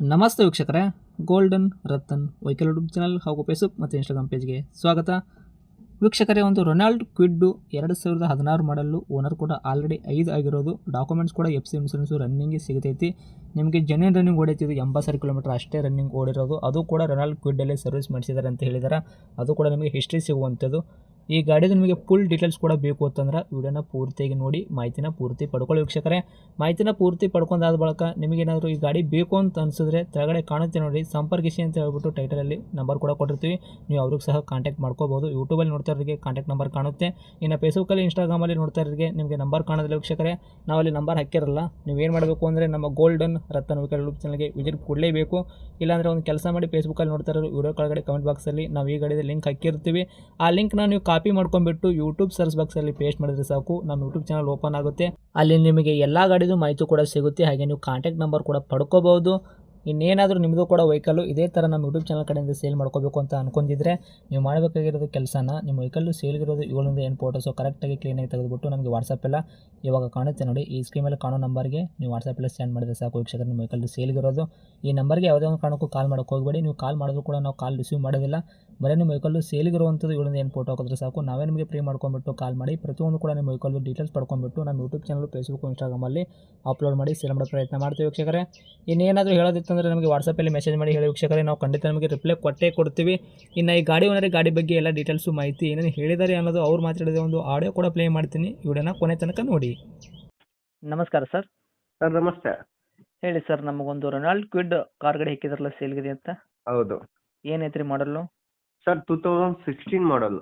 ನಮಸ್ತೆ ವೀಕ್ಷಕರೇ, golden Ratan vehicle YouTube channel ಹಾಗೂ ಫೇಸ್ಬುಕ್ ಮತ್ತು ಇನ್ಸ್ಟಾಗ್ರಾಮ್ ಪೇಜ್ಗೆ ಸ್ವಾಗತ. ವೀಕ್ಷಕರೇ, ಒಂದು ರೊನಾಲ್ಡ್ ಕ್ವಿಡ್ಡು 2016 ಮಾಡಲ್ಲು, ಓನರ್ ಕೂಡ ಆಲ್ರೆಡಿ 5 ಆಗಿರೋದು, ಡಾಕ್ಯುಮೆಂಟ್ಸ್ ಕೂಡ FC ಇನ್ಸೂರೆನ್ಸು ರನ್ನಿಂಗ್ ಸಿಗ್ತೈತಿ. ನಿಮಗೆ ಜೆನ್ಯೂನ್ ರನ್ನಿಂಗ್ ಓಡೈತಿದ್ದು 80,000 ಕಿಲೋಮೀಟರ್ ಅಷ್ಟೇ ರನ್ನಿಂಗ್ ಓಡಿರೋದು. ಅದು ಕೂಡ ರೊನಾಲ್ಡ್ ಕ್ವಿಡ್ಡಲ್ಲೇ ಸರ್ವಿಸ್ ಮಾಡಿಸಿದ್ದಾರೆ ಅಂತ ಹೇಳಿದ್ದಾರೆ. ಅದು ಕೂಡ ನಿಮಗೆ ಹಿಸ್ಟ್ರಿ ಸಿಗುವಂಥದ್ದು. ಈ ಗಾಡಿದು ನಿಮಗೆ ಫುಲ್ ಡೀಟೇಲ್ಸ್ ಕೂಡ ಬೇಕು ಅಂತಂದ್ರೆ ವಿಡಿಯೋನ ಪೂರ್ತಿಯಾಗಿ ನೋಡಿ ಮಾಹಿತಿನ ಪೂರ್ತಿ ಪಡ್ಕೊಳ್ಳಿ ವೀಕ್ಷಕರೇ. ಮಾಹಿತಿನ ಪೂರ್ತಿ ಪಡ್ಕೊಂಡಾದ ಬಳಿಕ ನಿಮಗೇನಾದರೂ ಈ ಗಾಡಿ ಬೇಕು ಅಂತ ಅನಿಸಿದ್ರೆ ಕೆಳಗಡೆ ಕಾಣುತ್ತೆ ನೋಡಿ, ಸಂಪರ್ಕಿಸಿ ಅಂತ ಹೇಳ್ಬಿಟ್ಟು ಟೈಟಲಲ್ಲಿ ನಂಬರ್ ಕೂಡ ಕೊಟ್ಟಿರ್ತೀವಿ. ನೀವು ಅವ್ರಿಗೆ ಸಹ ಕಾಂಟ್ಯಾಕ್ಟ್ ಮಾಡ್ಕೋಬೋದು. ಯೂಟ್ಯೂಬಲ್ಲಿ ನೋಡ್ತಾ ಇರೋರಿಗೆ ಕಾಂಟ್ಯಾಕ್ಟ್ ನಂಬರ್ ಕಾಣುತ್ತೆ. ಇನ್ನು ಫೇಸ್ಬುಕ್ಕಲ್ಲಿ ಇನ್ಸ್ಟಾಗ್ರಾಮಲ್ಲಿ ನೋಡ್ತಾ ಇರೋರಿಗೆ ನಿಮಗೆ ನಂಬರ್ ಕಾಣೋದಿಲ್ಲ ವೀಕ್ಷಕರೇ. ನಾವಲ್ಲಿ ನಂಬರ್ ಹಾಕಿರಲ್ಲ. ನೀವೇನು ಮಾಡಬೇಕು ಅಂದರೆ ನಮ್ಮ ಗೋಲ್ಡನ್ ರತನ್ ವೆಹಿಕಲ್ ಯೂಟ್ಯೂಬ್ ಚಾನಲ್ಗೆ ವಿಸಿಟ್ ಕೊಡಲೇಬೇಕು. ಇಲ್ಲಾಂದರೆ ಒಂದು ಕೆಲಸ ಮಾಡಿ, ಫೇಸ್ಬುಕ್ಕಲ್ಲಿ ನೋಡ್ತಾ ಇರೋ ವಿಡಿಯೋ ಕೆಳಗಡೆ ಕಮೆಂಟ್ ಬಾಕ್ಸಲ್ಲಿ ನಾವು ಈ ಗಾಡಿದ ಲಿಂಕ್ ಹಾಕಿರ್ತೀವಿ. ಆ ಲಿಂಕ್ನ ನೀವು ಕಾಪಿ ಮಾಡ್ಕೊಂಡ್ಬಿಟ್ಟು ಯೂಟ್ಯೂಬ್ ಸರ್ಚ್ ಬಾಕ್ಸಲ್ಲಿ ಪೇಸ್ಟ್ ಮಾಡಿದ್ರೆ ಸಾಕು, ನಮ್ಮ ಯೂಟ್ಯೂಬ್ ಚಾನಲ್ ಓಪನ್ ಆಗುತ್ತೆ. ಅಲ್ಲಿ ನಿಮಗೆ ಎಲ್ಲ ಗಾಡಿದು ಮಾಹಿತಿ ಕೂಡ ಸಿಗುತ್ತೆ. ಹಾಗೆ ನೀವು ಕಾಂಟ್ಯಾಕ್ಟ್ ನಂಬರ್ ಕೂಡ ಪಡ್ಕೋಬೋದು. ಇನ್ನೇನಾದರೂ ನಿಮ್ಮದು ಕೂಡ ವೆಹಿಕಲ್ಲು ಇದೇ ಥರ ನಮ್ಮ ಯೂಟ್ಯೂಬ್ ಚಾನಲ್ ಕಡೆಯಿಂದ ಸೇಲ್ ಮಾಡ್ಕೋಬೇಕು ಅಂತ ಅನ್ಕೊಂಡಿದ್ರೆ ನೀವು ಮಾಡಬೇಕಾಗಿರೋದು ಕೆಲಸನ, ನಿಮ್ಮ ವೆಹಿಕಲ್ಲು ಸೇಲ್ಗಿರೋದು 7-8 ಫೋಟೋಸು ಕರೆಕ್ಟಾಗಿ ಕ್ಲೀನಾಗಿ ತೆಗೆದುಬಿಟ್ಟು ನಮಗೆ ವಾಟ್ಸಪ್ಪೆಲ್ಲ ಇವಾಗ ಕಾಣುತ್ತೆ ನೋಡಿ, ಈ ಸ್ಕ್ರೀನಲ್ಲಿ ಕಾಣೋ ನಂಬರ್ಗೆ ನೀವು ವಾಟ್ಸಪ್ಪೆಲ್ಲ ಸೆಂಡ್ ಮಾಡಿದ್ರೆ ಸಾಕು ವೀಕ್ಷಕರು. ನಿಮ್ಮ ವೆಹಿಕಲ್ಲು ಸೇಲ್ಗಿರೋದು ಈ ನಂಬರ್ಗೆ ಯಾವುದೇ ಒಂದು ಕಾರಣಕ್ಕೂ ಕಾಲ್ ಮಾಡೋಕ್ಕೆ ಹೋಗಬೇಡಿ. ನೀವು ಕಾಲ್ ಮಾಡಿದ್ರು ಕೂಡ ನಾವು ಕಾಲ್ ರಿಸೀವ್ ಮಾಡೋದಿಲ್ಲ. ಬರೀ ನಿಮ್ಮ ವೆಹಿಕಲ್ಲು ಸೇಲ್ಗಿರುವಂಥದ್ದು 7-8 ಫೋಟೋ ಹಾಕಿದ್ರೆ ಸಾಕು. ನಾವೇ ನಿಮಗೆ ಫ್ರೀ ಮಾಡ್ಕೊಂಡ್ಬಿಟ್ಟು ಕಾಲ್ ಮಾಡಿ ಪ್ರತಿಯೊಂದು ಕೂಡ ನಿಮ್ಮ ವೆಹಿಕಲ್ಲು ಡೀಟೇಲ್ಸ್ ಪಡ್ಕೊಂಡ್ಬಿಟ್ಟು ನಮ್ಮ ಯೂಟ್ಯೂಬ್ ಚಾನಲ್, ಫೇಸ್ಬುಕ್, ಇನ್ಸ್ಟಾಗ್ರಾಮಲ್ಲಿ ಅಪ್ಲೋಡ್ ಮಾಡಿ ಸೇಲ್ ಮಾಡೋ ಪ್ರಯತ್ನ ಮಾಡ್ತೀವಿ ವೀಕ್ಷಕರೇ. ಇನ್ನೇನಾದರೂ ಹೇಳೋದಿತ್ತಂದರೆ ನಮಗೆ ವಾಟ್ಸಪ್ಪಲ್ಲಿ ಮೆಸೇಜ್ ಮಾಡಿ ಹೇಳಿ ವೀಕ್ಷಕರೇ, ನಾವು ಖಂಡಿತ ನಮಗೆ ರಿಪ್ಲೈ ಕೊಟ್ಟೇ ಕೊಡ್ತೀವಿ. ಇನ್ನು ಈ ಗಾಡಿ ಓನರಿಗೆ ಗಾಡಿ ಬಗ್ಗೆ ಎಲ್ಲ ಡೀಟೇಲ್ಸು ಮಾಹಿತಿ ಏನೇನು ಹೇಳಿದ್ದಾರೆ ಅನ್ನೋದು ಅವ್ರು ಮಾತಾಡಿದ ಒಂದು ಆಡಿಯೋ ಕೂಡ ಪ್ಲೇ ಮಾಡ್ತೀನಿ. ವಿಡಿಯೋನ ಕೊನೆ ತನಕ ನೋಡಿ. ನಮಸ್ಕಾರ ಸರ್. ಸರ್ ನಮಸ್ತೆ. ಹೇಳಿ ಸರ್, ನಮಗೊಂದು ರೊನಾಲ್ಡ್ ಕ್ವಿಡ್ ಕಾರ್ ಗಾಡಿ ಹಾಕಿದ್ರಲ್ಲ ಸೇಲ್ಗಿದೆ ಅಂತ, ಹೌದು ಏನೈತ್ರಿ ಮಾಡಲ್ಲು? ಸರ್ 2016 ಮಾಡಲ್.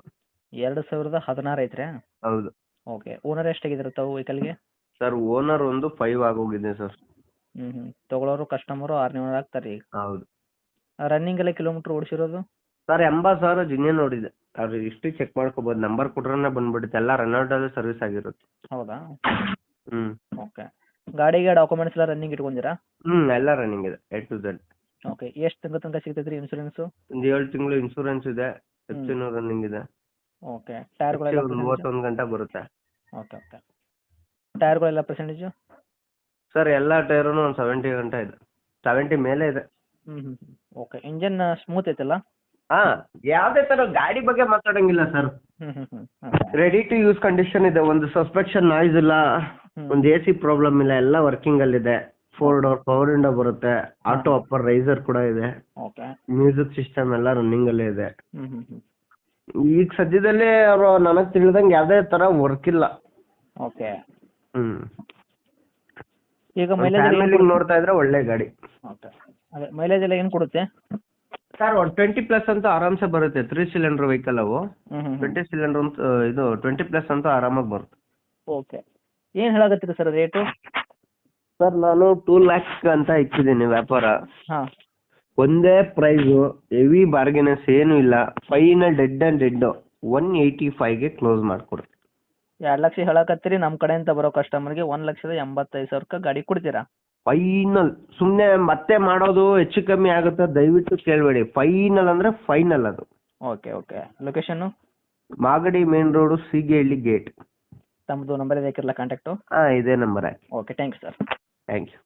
2016 ಐತ್ರಿ? ಹೌದು. ಓಕೆ. ಓನರ್ ಎಷ್ಟಾಗಿದ್ರು ತಾವು ವೆಹಿಕಲ್ಗೆ? ಸರ್ ಓನರ್ ಒಂದು 5 ಆಗೋಗಿದೆ ಸರ್. ತೊಗೊಳೋರು ಕಸ್ಟಮರು 6 ಆಗ್ತಾರೆ ಈಗ. ಹೌದು. ರನ್ನಿಂಗ್ ಎಲ್ಲ ಕಿಲೋಮೀಟ್ರ್ ಓಡಿಸಿರೋದು? ಸರ್ 80,000 ಜಿನ್ನೆ ನೋಡಿದೆ. ಅದು ಹಿಸ್ಟ್ರಿ ಚೆಕ್ ಮಾಡ್ಕೋಬೋದು, ನಂಬರ್ ಕೊಟ್ರೆ ಬಂದ್ಬಿಡುತ್ತೆ. ಎಲ್ಲ ರನ್ಔಟಲ್ಲಿ ಸರ್ವಿಸ್ ಆಗಿರುತ್ತೆ. ಹೌದಾ? ಓಕೆ. ಗಾಡಿಗೆ ಡಾಕ್ಯುಮೆಂಟ್ಸ್ ಎಲ್ಲ ರನ್ನಿಂಗ್ ಇಟ್ಕೊಂಡಿರಾ? ಎಲ್ಲ ರನ್ನಿಂಗ್ ಇದೆ A to Z. ಓಕೆ. ಎಷ್ಟು ತಿಂಗಳ ತನಕ ಸಿಗ್ತೈತೆ ರೀ ಇನ್ಸೂರೆನ್ಸು? ಒಂದು 7 ತಿಂಗಳು ಇನ್ಶೂರೆನ್ಸ್ ಇದೆ. FC ರನ್ನಿಂಗ್ ಇದೆ. ಓಕೆ. ಟೈರ್ಗಳೆಲ್ಲ 31 ಗಂಟೆ ಬರುತ್ತೆ. ಓಕೆ. ಟೈರ್ಗಳೆಲ್ಲ ಪರ್ಸೆಂಟೇಜು? ಸರ್ ಎಲ್ಲ ಟೈರೂ ಒಂದು 70 ಗಂಟೆ ಇದೆ. 70 ಮೇಲೆ ಇದೆ. ಓಕೆ. ಇಂಜನ್ ಸ್ಮೂತ್ ಐತಲ್ಲ? ಯಾವುದೇ ತರ ಗಾಡಿ ಬಗ್ಗೆ ಮಾತಾಡಂಗಿಲ್ಲ sir. Ready to use condition ಇದೆ. ಒಂದು ಸಸ್ಪೆಕ್ಷನ್ ನಾಯ್ಸ್ ಇಲ್ಲ, ಒಂದು AC ಪ್ರಾಬ್ಲಮ್ ಇಲ್ಲ, ಎಲ್ಲ ವರ್ಕಿಂಗ್ ಅಲ್ಲಿ ಇದೆ. 4 ಡೋರ್ ಪವರ್ ವಿಂಡೋ ಬರುತ್ತೆ. ಆಟೋ ಅಪ್ಪರ್ ರೈಸರ್ ಕೂಡ ಇದೆ. ಓಕೆ. ಮ್ಯೂಸಿಕ್ ಸಿಸ್ಟಮ್ ಎಲ್ಲ ರನ್ನಿಂಗ್ ಅಲ್ಲೇ ಇದೆ. ಈಗ ಸದ್ಯದಲ್ಲಿ ಅವರು ನನಗೆ ತಿಳಿದಂಗೆ ಯಾವುದೇ ತರ ವರ್ಕ್ ಇಲ್ಲ. ಓಕೆ. ಈಗ ಮೈಲೇಜ್ ಫ್ಯಾಮಿಲಿ ನೋಡ್ತಾ ಇದ್ರೆ ಒಳ್ಳೆ ಗಾಡಿ. ಓಕೆ. ಅದೇ ಮೈಲೇಜ್ ಎಲ್ಲ ಏನು ಕೊಡುತ್ತೆ ಸರ್? 20+ ಅಂತೂ ಆರಾಮ್ಸೆ ಬರುತ್ತೆ. 3 ಸಿಲಿಂಡರ್ ವೆಹಿಕಲ್ ಅವು. 20 ಸಿಲಿಂಡರ್ ಅಂತ ಇದು 20+ ಅಂತೂ ಆರಾಮಾಗಿ ಬರುತ್ತೆ. ಓಕೆ. ಏನು ಹೇಳಾಕತ್ತೀರಿ ಸರ್ ರೇಟು? ಸರ್ ನಾನು 2 lakhs ಅಂತ ಇಕ್ಕಿದ್ದೀನಿ ವ್ಯಾಪಾರ. ಹಾಂ. ಒಂದೇ ಪ್ರೈಸು, ಹೆವಿ ಬಾರ್ಗೇನಸ್ ಏನು ಇಲ್ಲ. ಫೈನಲ್ ಡೆಡ್ ಆ್ಯಂಡ್ ಡೆಡ್ 185ಗೆ ಕ್ಲೋಸ್ ಮಾಡಿಕೊಡಿ. 2 ಲಕ್ಷ ಹೇಳಾಕತ್ತೀರಿ. ನಮ್ಮ ಕಡೆಯಿಂದ ಬರೋ ಕಸ್ಟಮರ್ಗೆ 1,85,000 ಗಾಡಿ ಕೊಡ್ತೀರಾ? ಫೈನಲ್. ಸುಮ್ಮನೆ ಮತ್ತೆ ಮಾಡೋದು ಹೆಚ್ಚು ಕಮ್ಮಿ ಆಗುತ್ತೆ, ದಯವಿಟ್ಟು ಕೇಳಬೇಡಿ. ಫೈನಲ್ ಅಂದರೆ ಫೈನಲ್ ಅದು. ಓಕೆ. ಲೊಕೇಶನ್ನು? Magadi main road, Seegehalli gate. ತಮ್ಮದು ನಂಬರ್ ಇದೆ ಹಾಕಿರಲ್ಲ ಕಾಂಟ್ಯಾಕ್ಟು? ಇದೇ number. Okay. Thanks sir. Thank you.